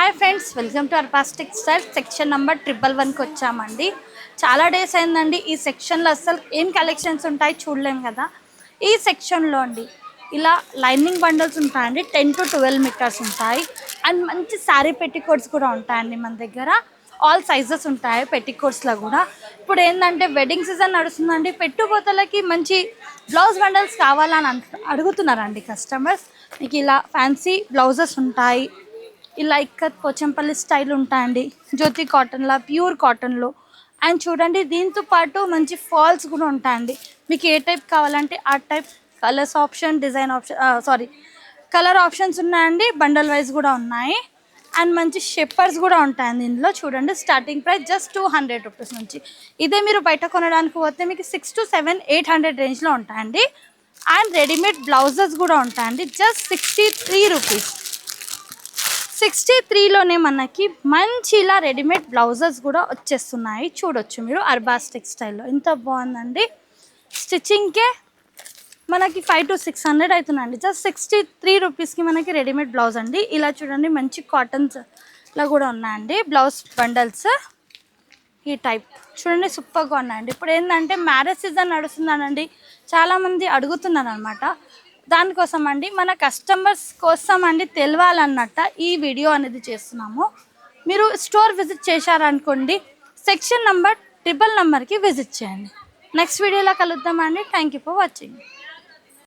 Hi friends, welcome to Arbaz textiles section number 111కి వచ్చామండి. చాలా డేస్ అయిందండి. ఈ సెక్షన్లో అసలు ఏం కలెక్షన్స్ ఉంటాయి చూడలేం కదా. ఈ సెక్షన్లో అండి ఇలా లైనింగ్ బండల్స్ ఉంటాయండి. 10 to 12 మీటర్స్ ఉంటాయి. అండ్ మంచి శారీ పెట్టికోట్స్ కూడా ఉంటాయండి మన దగ్గర. ఆల్ సైజెస్ ఉంటాయి పెట్టికోట్స్లో కూడా. ఇప్పుడు ఏంటంటే వెడ్డింగ్ సీజన్ నడుస్తుందండి. పెట్టుబోతలకి మంచి బ్లౌజ్ బండల్స్ కావాలని అడుగుతున్నారండి కస్టమర్స్. మీకు ఇలా ఫ్యాన్సీ బ్లౌజెస్ ఉంటాయి. ఇలా ఇక్కత్ పోచంపల్లి స్టైల్ ఉంటాయండి. జ్యోతి కాటన్లో, ప్యూర్ కాటన్లో. అండ్ చూడండి, దీంతో పాటు మంచి ఫాల్స్ కూడా ఉంటాయండి. మీకు ఏ టైప్ కావాలంటే ఆ type colours option, design option, colour options ఉన్నాయండి. బండల్ వైజ్ కూడా ఉన్నాయి. అండ్ మంచి షెప్పర్స్ కూడా ఉంటాయండి దీనిలో. చూడండి, స్టార్టింగ్ ప్రైస్ జస్ట్ 200 రూపీస్ నుంచి. ఇదే మీరు బయట కొనడానికి పోతే మీకు 6 to 7, 800 రేంజ్లో ఉంటాయండి. అండ్ రెడీమేడ్ బ్లౌజెస్ కూడా ఉంటాయండి. Just 63 rupees. 63లోనే మనకి మంచి ఇలా రెడీమేడ్ బ్లౌజెస్ కూడా వచ్చేస్తున్నాయి. చూడొచ్చు మీరు అర్బాస్ టెక్స్టైల్లో. ఎంత బాగుందండి. స్టిచ్చింగ్కే మనకి 5 to 600 అవుతుందండి. జస్ట్ 63 రూపీస్కి మనకి రెడీమేడ్ బ్లౌజ్ అండి. ఇలా చూడండి, మంచి కాటన్స్లో కూడా ఉన్నాయండి బ్లౌజ్ బండల్స్. ఈ టైప్ చూడండి, సూపర్గా ఉన్నాయండి. ఇప్పుడు ఏంటంటే మ్యారేజ్ సీజన్ నడుస్తుందనండి, చాలామంది అడుగుతున్నారు అనమాట. దానికోసం అండి, మన కస్టమర్స్ కోసం అండి తెలవాలన్నట్ట ఈ వీడియో అనేది చేస్తున్నాము. మీరు స్టోర్ విజిట్ చేశారనుకోండి, సెక్షన్ నెంబర్ 111కి విజిట్ చేయండి. నెక్స్ట్ వీడియోలో కలుద్దామండి. Thank you for watching.